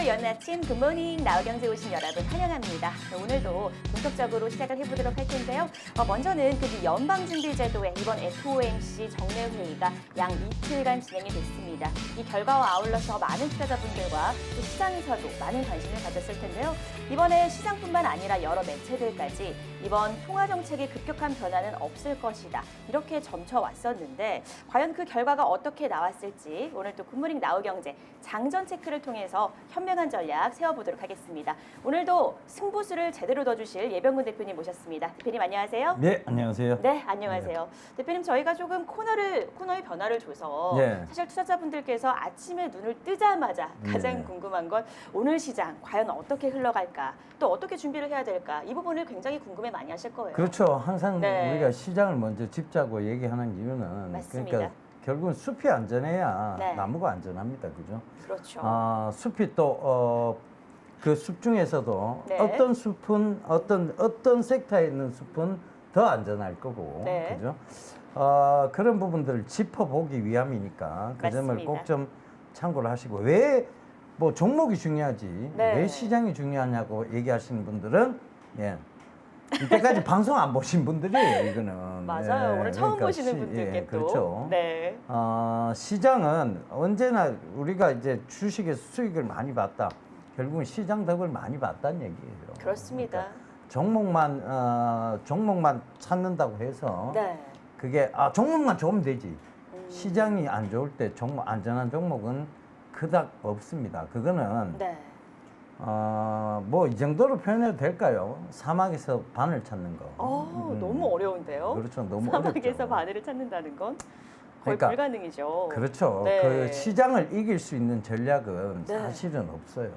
여는 아침 굿모닝 나우경제 오신 여러분 환영합니다. 오늘도 본격적으로 시작을 해보도록 할 텐데요. 먼저는 그 연방준비제도의 이번 FOMC 정례회의가 양 이틀간 진행이 됐습니다. 이 결과와 아울러서 많은 투자자분들과 또 시장에서도 많은 관심을 가졌을 텐데요. 이번에 시장뿐만 아니라 여러 매체들까지 이번 통화정책의 급격한 변화는 없을 것이다. 이렇게 점쳐왔었는데 과연 그 결과가 어떻게 나왔을지 오늘 또 굿모닝 나우경제 장전 체크를 통해서 현명한 전략 세워보도록 하겠습니다. 오늘도 승부수를 제대로 둬주실 예병근 대표님 모셨습니다. 대표님 안녕하세요. 네, 안녕하세요. 네, 안녕하세요. 대표님 저희가 조금 코너의 변화를 줘서 사실 투자자분들께서 아침에 눈을 뜨자마자 가장 궁금한 건 오늘 시장 과연 어떻게 흘러갈까, 또 어떻게 준비를 해야 될까, 이 부분을 굉장히 궁금해 많이 하실 거예요. 그렇죠. 항상 우리가 시장을 먼저 짚자고 얘기하는 이유는 맞습니다. 그러니까 결국은 숲이 안전해야 네. 나무가 안전합니다. 그죠? 그렇죠. 숲이 또 그 숲 중에서도 네. 어떤 숲은 어떤 섹터에 있는 숲은 더 안전할 거고, 네. 그죠? 그런 부분들을 짚어보기 위함이니까 그 점을 맞습니다. 꼭 좀 참고를 하시고, 왜 뭐 종목이 중요하지 네. 왜 시장이 중요하냐고 얘기하시는 분들은 이때까지 방송 안 보신 분들이에요, 이거는. 맞아요. 오늘 처음 그러니까 보시는 분들께 또. 그렇죠. 네. 시장은 언제나 우리가 이제 주식에서 수익을 많이 봤다. 결국은 시장 덕을 많이 봤다는 얘기예요. 그렇습니다. 그러니까 종목만 찾는다고 해서 네. 그게 종목만 좋으면 되지. 시장이 안 좋을 때 안전한 종목은 그닥 없습니다. 그거는 네. 뭐 이 정도로 표현해도 될까요? 사막에서 바늘 찾는 거. 너무 어려운데요. 그렇죠. 너무 사막에서 어렵죠. 바늘을 찾는다는 건 거의 그러니까 불가능이죠. 그렇죠. 네. 그 시장을 이길 수 있는 전략은 네. 사실은 없어요.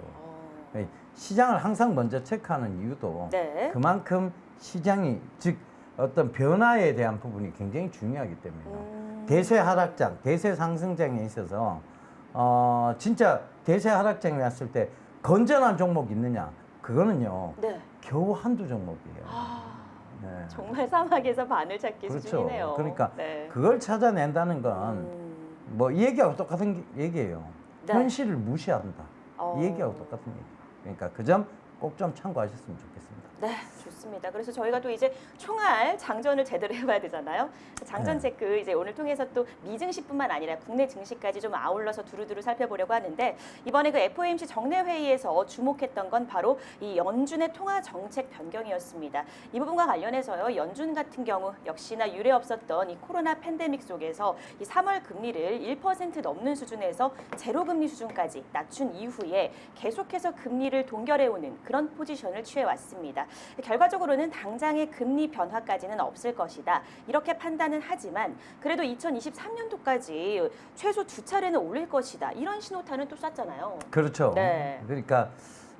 시장을 항상 먼저 체크하는 이유도 네. 그만큼 시장이, 즉 어떤 변화에 대한 부분이 굉장히 중요하기 때문에요. 대세 하락장, 대세 상승장에 있어서 진짜 대세 하락장이 왔을 때 건전한 종목이 있느냐? 그거는요. 네. 겨우 한두 종목이에요. 네. 정말 사막에서 바늘 찾기 그렇죠. 수준이네요. 그러니까 네. 그걸 찾아낸다는 건 뭐 이 얘기하고 똑같은 얘기예요. 네. 현실을 무시한다. 이 얘기하고 똑같은 얘기. 그러니까 그 점 꼭 좀 참고하셨으면 좋겠습니다. 네, 좋습니다. 그래서 저희가 또 이제 총알 장전을 제대로 해봐야 되잖아요. 장전 체크 이제 오늘 통해서 또 미증시뿐만 아니라 국내 증시까지 좀 아울러서 두루두루 살펴보려고 하는데, 이번에 그 FOMC 정례회의에서 주목했던 건 바로 이 연준의 통화 정책 변경이었습니다. 이 부분과 관련해서요, 연준 같은 경우 역시나 유례 없었던 이 코로나 팬데믹 속에서 이 3월 금리를 1% 넘는 수준에서 제로 금리 수준까지 낮춘 이후에 계속해서 금리를 동결해오는 그런 포지션을 취해왔습니다. 결과적으로는 당장의 금리 변화까지는 없을 것이다, 이렇게 판단은 하지만 그래도 2023년도까지 최소 2차례는 올릴 것이다, 이런 신호탄은 또 쐈잖아요. 그렇죠. 네. 그러니까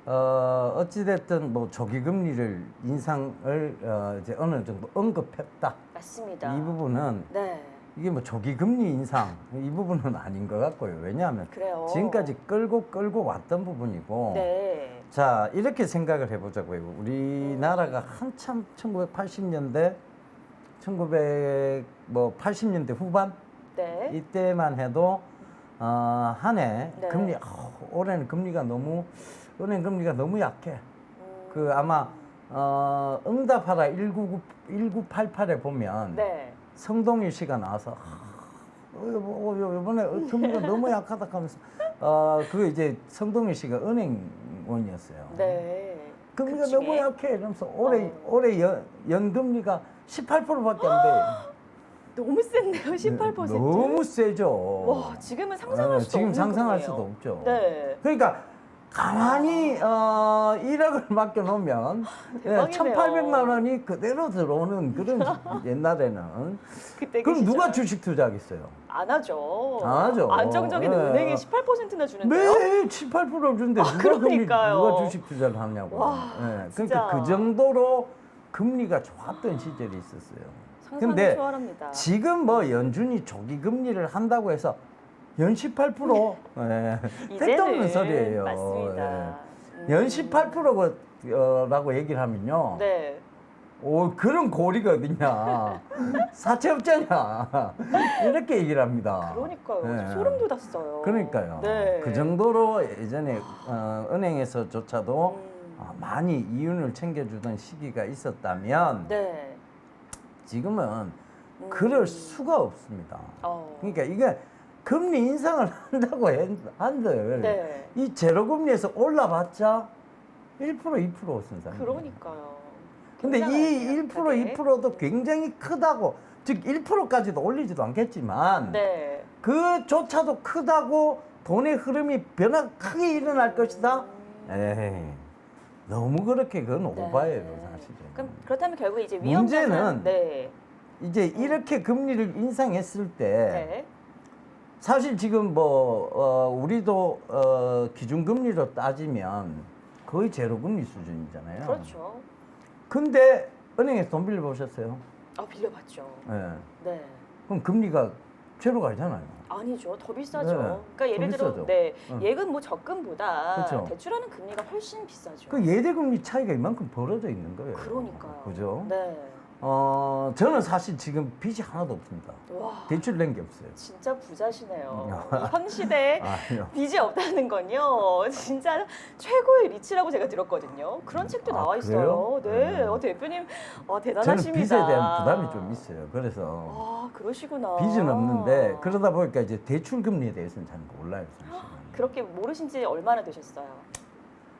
어찌됐든 뭐 조기 금리를 인상을 이제 어느 정도 언급했다. 맞습니다. 이 부분은 네. 이게 뭐 조기 금리 인상 이 부분은 아닌 것 같고요. 왜냐하면 그래요. 지금까지 끌고 왔던 부분이고. 네. 자, 이렇게 생각을 해보자고요. 우리나라가 한참 1980년대, 1980년대 후반 네. 이때만 해도 한 해 네. 금리 올해는 은행 금리가 너무 약해. 그 아마 응답하라 1988에 보면 네. 성동일 씨가 나와서 이번에 금리가 너무 약하다 하면서 그거 이제 성동일 씨가 은행원이었어요. 네. 금리가 그 중에? 너무 약해. 이러면서 올해 연금리가 18%밖에 안 돼. 너무 센데요, 18%. 너무 세죠. 와, 지금은 상상할 수도 지금 없는 상상할 금리예요. 수도 없죠. 네. 그러니까 가만히 1억을 맡겨놓으면 대박이네요. 1,800만 원이 그대로 들어오는 그런 옛날에는. 그때 그럼 그 누가 시절. 주식 투자하겠어요? 안 하죠. 안 하죠. 안정적인 네. 은행에 18%나 주는데요. 매일 7, 8% 주는데 그러니까요. 누가 주식 투자를 하냐고. 와, 진짜. 그러니까 그 정도로 금리가 좋았던 시절이 있었어요. 상상이 근데 초월합니다. 지금 뭐 연준이 조기 금리를 한다고 해서 연 18%? 택도 없는 소리예요. 맞습니다. 연 18%라고 얘기를 하면요. 네. 그런 고리가 어딨냐. 사채업자냐. 이렇게 얘기를 합니다. 그러니까요. 네. 소름 돋았어요. 그러니까요. 네. 그 정도로 예전에 은행에서조차도 많이 이윤을 챙겨주던 시기가 있었다면 네. 지금은 그럴 수가 없습니다. 그러니까 이게 금리 인상을 한다고 한들 네. 이 제로금리에서 올라봤자 1% 2% 쓴다. 그러니까요. 근데 이 굉장하네요, 1% 그게. 2%도 굉장히 크다고, 즉 1%까지도 올리지도 않겠지만 네. 그조차도 크다고 돈의 흐름이 변화가 크게 일어날 것이다. 에이, 너무 그렇게 그건 오바예요, 사실은. 그럼 그렇다면 결국 이제 문제는 위험자산. 네. 이제 이렇게 금리를 인상했을 때 네. 사실 지금 우리도 기준금리로 따지면 거의 제로금리 수준이잖아요. 그렇죠. 근데 은행에서 돈 빌려보셨어요? 빌려봤죠. 네. 네. 그럼 금리가 제로가 아니잖아요. 아니죠. 더 비싸죠. 네, 그러니까 예를 더 들어 비싸죠. 네. 응. 예금 뭐 적금보다 그렇죠. 대출하는 금리가 훨씬 비싸죠. 그 예대금리 차이가 이만큼 벌어져 있는 거예요. 그러니까요. 그죠? 네. 저는 사실 지금 빚이 하나도 없습니다. 와. 대출 낸 게 없어요. 진짜 부자시네요. 현 시대에 아니요. 빚이 없다는 건요, 진짜 최고의 리치라고 제가 들었거든요. 그런 책도 나와 있어요. 그래요? 네, 대표님 저는 대단하십니다. 빚에 대한 부담이 좀 있어요. 그래서 그러시구나. 빚은 없는데 그러다 보니까 이제 대출 금리에 대해서는 잘 몰라요. 사실은. 그렇게 모르신 지 얼마나 되셨어요?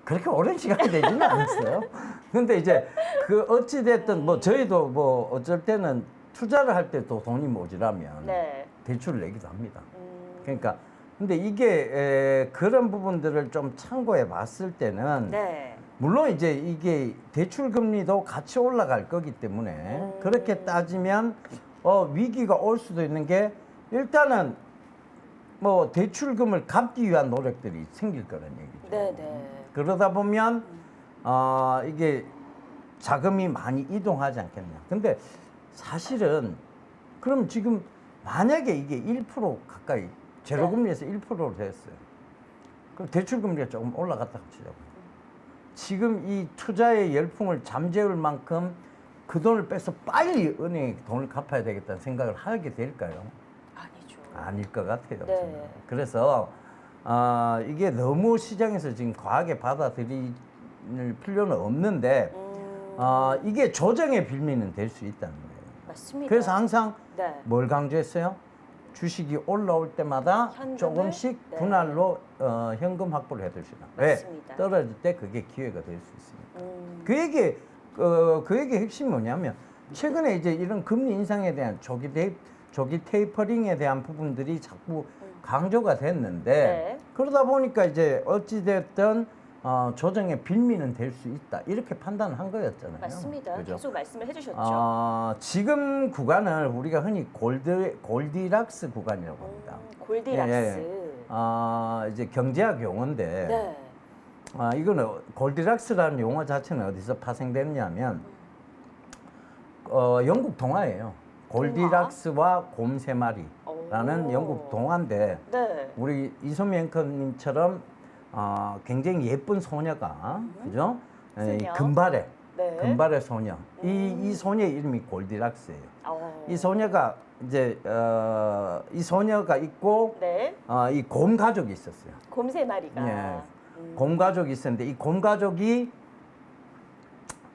그렇게 오랜 시간이 되지는 않았어요. 근데 이제 그 어찌 됐든 뭐 저희도 뭐 어쩔 때는 투자를 할 때 또 돈이 모자라면 네. 대출을 내기도 합니다. 그러니까 근데 이게 그런 부분들을 좀 참고해 봤을 때는 네. 물론 이제 이게 대출 금리도 같이 올라갈 거기 때문에 그렇게 따지면 위기가 올 수도 있는 게 일단은 뭐 대출금을 갚기 위한 노력들이 생길 거라는 얘기죠. 네네. 그러다 보면 이게 자금이 많이 이동하지 않겠냐. 근데 사실은 그럼 지금 만약에 이게 1% 가까이 제로금리에서 1%로 됐어요. 그럼 대출금리가 조금 올라갔다 치자고. 지금 이 투자의 열풍을 잠재울 만큼 그 돈을 빼서 빨리 은행에 돈을 갚아야 되겠다는 생각을 하게 될까요? 아니죠. 아닐 것 같아요. 네. 저는. 그래서 이게 너무 시장에서 지금 과하게 받아들일 필요는 없는데 이게 조정의 빌미는 될 수 있다는 거예요. 맞습니다. 그래서 항상 네. 뭘 강조했어요? 주식이 올라올 때마다 현금을? 조금씩 네. 분할로 현금 확보를 해두시라. 왜? 맞습니다. 떨어질 때 그게 기회가 될 수 있으니까. 그 얘기의 핵심이 뭐냐면 최근에 이제 이런 금리 인상에 대한 조기 테이퍼링에 대한 부분들이 자꾸 강조가 됐는데 네. 그러다 보니까 이제 어찌됐든 조정의 빌미는 될 수 있다 이렇게 판단한 거였잖아요. 맞습니다. 그죠? 계속 말씀을 해주셨죠. 지금 구간을 우리가 흔히 골디락스 구간이라고 합니다. 골디락스. 이제 경제학 용어인데 네. 이거는 골디락스라는 용어 자체는 어디서 파생됐냐면 영국 동화예요. 골디락스와 곰 세 마리라는 오. 영국 동화인데 네. 우리 이소미 앵커님처럼 굉장히 예쁜 소녀가 그죠? 소녀. 금발의 네. 금발의 소녀. 이 소녀의 이름이 골디락스예요. 이 소녀가 이제 이 소녀가 있고 네. 이 곰 가족이 있었어요. 곰 세 마리가. 예. 곰 가족이 있었는데 이 곰 가족이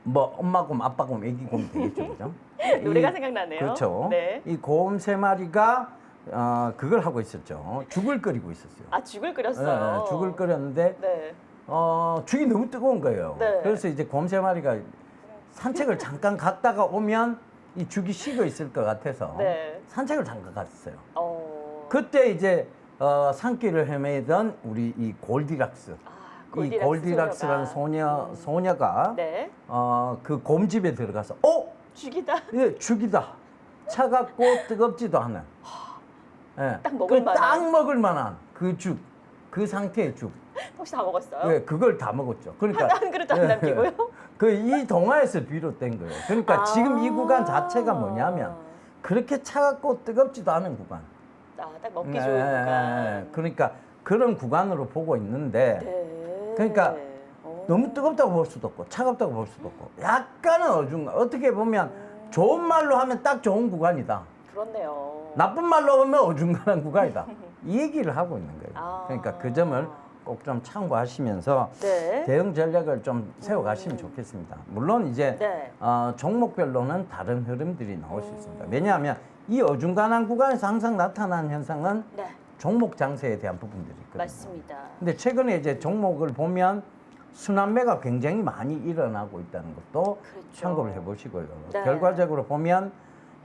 뭐 엄마 곰, 아빠 곰, 애기 곰 되겠죠, 그죠? 노래가 생각나네요. 그렇죠. 네. 이 곰 세 마리가 그걸 하고 있었죠. 죽을 끓이고 있었어요. 죽을 끓였어요. 네, 죽을 끓였는데 네. 죽이 너무 뜨거운 거예요. 네. 그래서 이제 곰 세 마리가 산책을 잠깐 갔다가 오면 이 죽이 식어 있을 것 같아서 네. 산책을 잠깐 갔어요. 어. 그때 이제 산길을 헤매던 우리 이 골디락스. 이 골디락스라는 소녀가 네. 그 곰집에 들어가서 죽이다. 예, 죽이다. 차갑고 뜨겁지도 않은. 예, 딱 먹을 만한. 딱 먹을 만한 그 죽, 그 상태의 죽. 혹시 다 먹었어요? 예, 그걸 다 먹었죠. 그러니까 한 그릇도 안 남기고요? 그 이 동화에서 비롯된 거예요. 그러니까 지금 이 구간 자체가 뭐냐면 그렇게 차갑고 뜨겁지도 않은 구간. 딱 먹기 좋은 구간. 그러니까 그런 구간으로 보고 있는데 네. 그러니까 너무 뜨겁다고 볼 수도 없고 차갑다고 볼 수도 없고 약간은 어중간. 어떻게 보면 좋은 말로 하면 딱 좋은 구간이다. 그렇네요. 나쁜 말로 하면 어중간한 구간이다. 이 얘기를 하고 있는 거예요. 아. 그러니까 그 점을 꼭 좀 참고하시면서 네. 대응 전략을 좀 세워가시면 좋겠습니다. 물론 이제 네. 종목별로는 다른 흐름들이 나올 수 있습니다. 왜냐하면 이 어중간한 구간에서 항상 나타나는 현상은 네. 종목 장세에 대한 부분들이 있거든요. 맞습니다. 근데 최근에 이제 종목을 보면 순환매가 굉장히 많이 일어나고 있다는 것도 그렇죠. 참고를 해보시고요. 네. 결과적으로 보면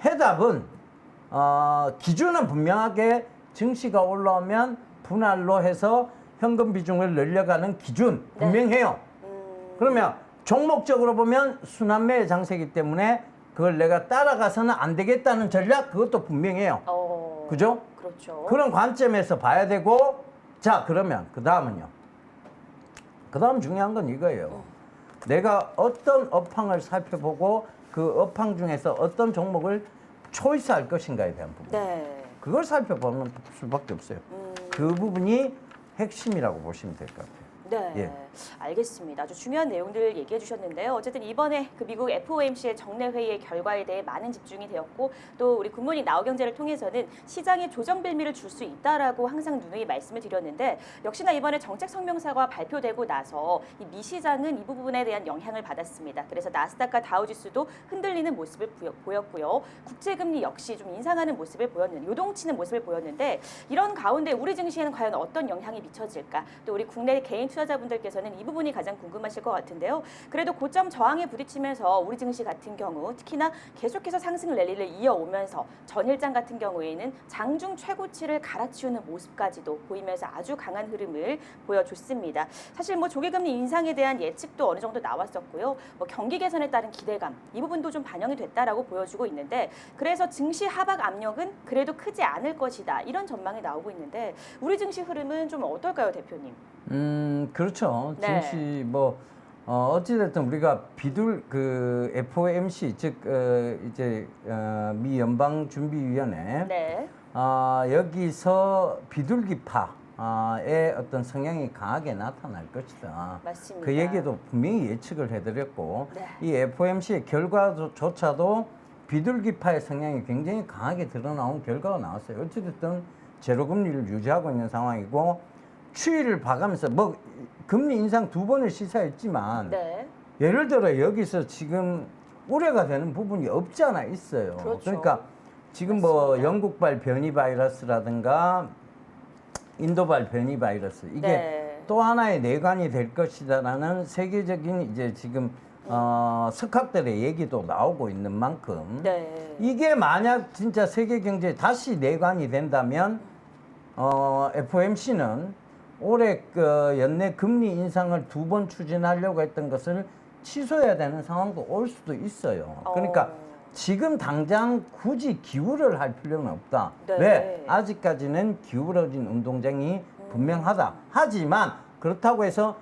해답은 기준은 분명하게 증시가 올라오면 분할로 해서 현금 비중을 늘려가는 기준 네. 분명해요. 그러면 종목적으로 보면 순환매의 장세이기 때문에 그걸 내가 따라가서는 안 되겠다는 전략 그것도 분명해요. 그죠? 그렇죠. 그런 관점에서 봐야 되고 자 그러면 그 다음은요. 그 다음 중요한 건 이거예요. 내가 어떤 업황을 살펴보고 그 업황 중에서 어떤 종목을 초이스할 것인가에 대한 부분. 네. 그걸 살펴보는 수밖에 없어요. 그 부분이 핵심이라고 보시면 될 것 같아요. 네, 예. 알겠습니다. 아주 중요한 내용들 얘기해 주셨는데요. 어쨌든 이번에 그 미국 FOMC의 정례 회의의 결과에 대해 많은 집중이 되었고 또 우리 굿모닝 나우경제를 통해서는 시장에 조정 빌미를 줄 수 있다라고 항상 누누이 말씀을 드렸는데 역시나 이번에 정책 성명서가 발표되고 나서 이 미 시장은 이 부분에 대한 영향을 받았습니다. 그래서 나스닥과 다우지수도 흔들리는 모습을 보였고요. 국제금리 역시 좀 인상하는 모습을 보였는데 요동치는 모습을 보였는데 이런 가운데 우리 증시에는 과연 어떤 영향이 미쳐질까? 또 우리 국내 개인 투자자분들께서는 이 부분이 가장 궁금하실 것 같은데요. 그래도 고점 저항에 부딪히면서 우리 증시 같은 경우 특히나 계속해서 상승 랠리를 이어오면서 전일장 같은 경우에는 장중 최고치를 갈아치우는 모습까지도 보이면서 아주 강한 흐름을 보여줬습니다. 사실 뭐 조기금리 인상에 대한 예측도 어느 정도 나왔었고요. 뭐 경기 개선에 따른 기대감 이 부분도 좀 반영이 됐다라고 보여주고 있는데 그래서 증시 하락 압력은 그래도 크지 않을 것이다 이런 전망이 나오고 있는데 우리 증시 흐름은 좀 어떨까요, 대표님? 그렇죠. 네. 증시 뭐 어찌됐든 우리가 그 FOMC 즉 미 연방준비위원회 네. 여기서 비둘기파의 어떤 성향이 강하게 나타날 것이다. 맞습니다. 그 얘기도 분명히 예측을 해드렸고 네. 이 FOMC의 결과조차도 비둘기파의 성향이 굉장히 강하게 드러나온 결과가 나왔어요. 어찌됐든 제로금리를 유지하고 있는 상황이고 추이를 봐가면서 뭐 금리 인상 2번을 시사했지만 네. 예를 들어 여기서 지금 우려가 되는 부분이 없지 않아 있어요. 그렇죠. 그러니까 지금 뭐 맞습니다. 영국발 변이 바이러스라든가 인도발 변이 바이러스 이게 네. 또 하나의 내관이 될 것이다라는 세계적인 이제 지금 석학들의 얘기도 나오고 있는 만큼 네. 이게 만약 진짜 세계 경제에 다시 내관이 된다면 FOMC는 올해 그 연내 금리 인상을 2번 추진하려고 했던 것을 취소해야 되는 상황도 올 수도 있어요. 그러니까 지금 당장 굳이 기울을 할 필요는 없다. 네. 왜? 아직까지는 기울어진 운동장이 분명하다. 하지만 그렇다고 해서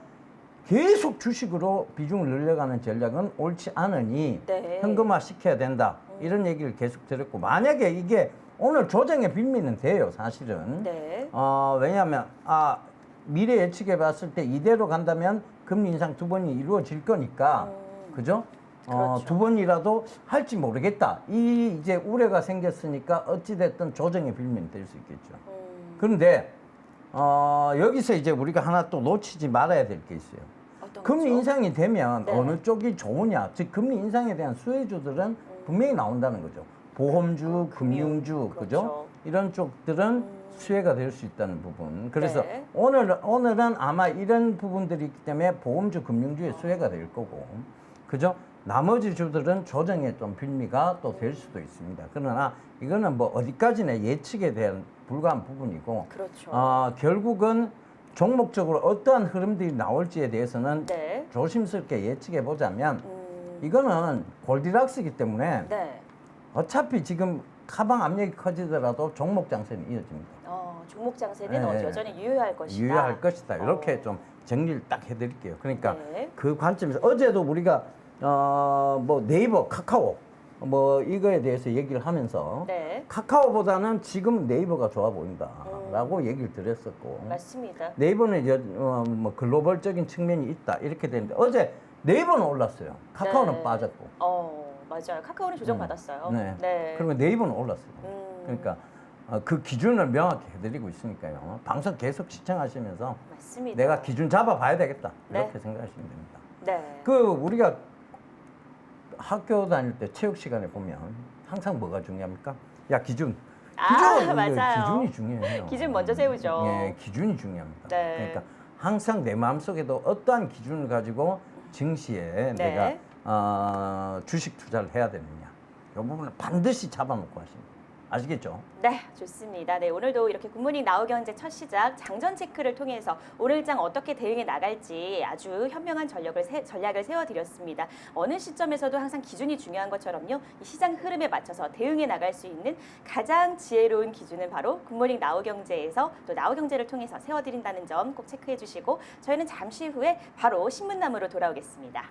계속 주식으로 비중을 늘려가는 전략은 옳지 않으니 네. 현금화 시켜야 된다. 이런 얘기를 계속 드렸고 만약에 이게 오늘 조정의 빌미는 돼요. 사실은. 네. 왜냐하면 미래 예측해 봤을 때 이대로 간다면 금리 인상 2번이 이루어질 거니까 그죠? 그렇죠. 2번이라도 할지 모르겠다. 이제 우려가 생겼으니까 어찌됐든 조정의 빌미는 될 수 있겠죠. 그런데 여기서 이제 우리가 하나 또 놓치지 말아야 될 게 있어요. 어떤 금리 거죠? 인상이 되면 네. 어느 쪽이 좋으냐. 즉 금리 인상에 대한 수혜주들은 분명히 나온다는 거죠. 보험주, 금융주, 그렇죠. 그죠? 이런 쪽들은 수혜가 될 수 있다는 부분. 그래서 네. 오늘은 아마 이런 부분들이 있기 때문에 보험주, 금융주의 수혜가 될 거고, 그죠? 나머지 주들은 조정의 좀 빌미가 또 될 수도 있습니다. 그러나 이거는 뭐 어디까지나 예측에 대한 불과한 부분이고, 그렇죠. 결국은 종목적으로 어떠한 흐름들이 나올지에 대해서는 네. 조심스럽게 예측해 보자면, 이거는 골디락스이기 때문에 네. 어차피 지금 하방 압력이 커지더라도 종목 장세는 이어집니다. 종목 장세는 네. 여전히 유효할 것이다. 유효할 것이다. 이렇게 좀 정리를 딱 해드릴게요. 그러니까 네. 그 관점에서 어제도 우리가 뭐 네이버, 카카오 뭐 이거에 대해서 얘기를 하면서 네. 카카오보다는 지금 네이버가 좋아 보인다라고 얘기를 드렸었고 맞습니다. 네이버는 뭐 글로벌적인 측면이 있다 이렇게 되는데 어제 네이버는 올랐어요. 카카오는 네. 빠졌고. 맞아요. 카카오는 조정받았어요. 네. 네. 그리고 네이버는 올랐어요. 음. 그러니까 그 기준을 명확히 해드리고 있으니까요. 방송 계속 시청하시면서 맞습니다. 내가 기준 잡아봐야 되겠다 이렇게 네. 생각하시면 됩니다. 네. 그 우리가 학교 다닐 때 체육 시간에 보면 항상 뭐가 중요합니까? 야 기준. 기준 맞아요. 기준이 중요해요. 기준 먼저 세우죠. 예, 기준이 중요합니다. 네. 그러니까 항상 내 마음속에도 어떠한 기준을 가지고 증시에 네. 내가 주식 투자를 해야 되느냐. 이 부분을 반드시 잡아놓고 하십니다. 아시겠죠? 네, 좋습니다. 네, 오늘도 이렇게 굿모닝 나우경제 첫 시작 장전 체크를 통해서 오늘장 어떻게 대응해 나갈지 아주 현명한 전략을 세워드렸습니다. 어느 시점에서도 항상 기준이 중요한 것처럼요. 이 시장 흐름에 맞춰서 대응해 나갈 수 있는 가장 지혜로운 기준은 바로 굿모닝 나우경제에서 또 나우경제를 통해서 세워드린다는 점 꼭 체크해 주시고 저희는 잠시 후에 바로 신문남으로 돌아오겠습니다.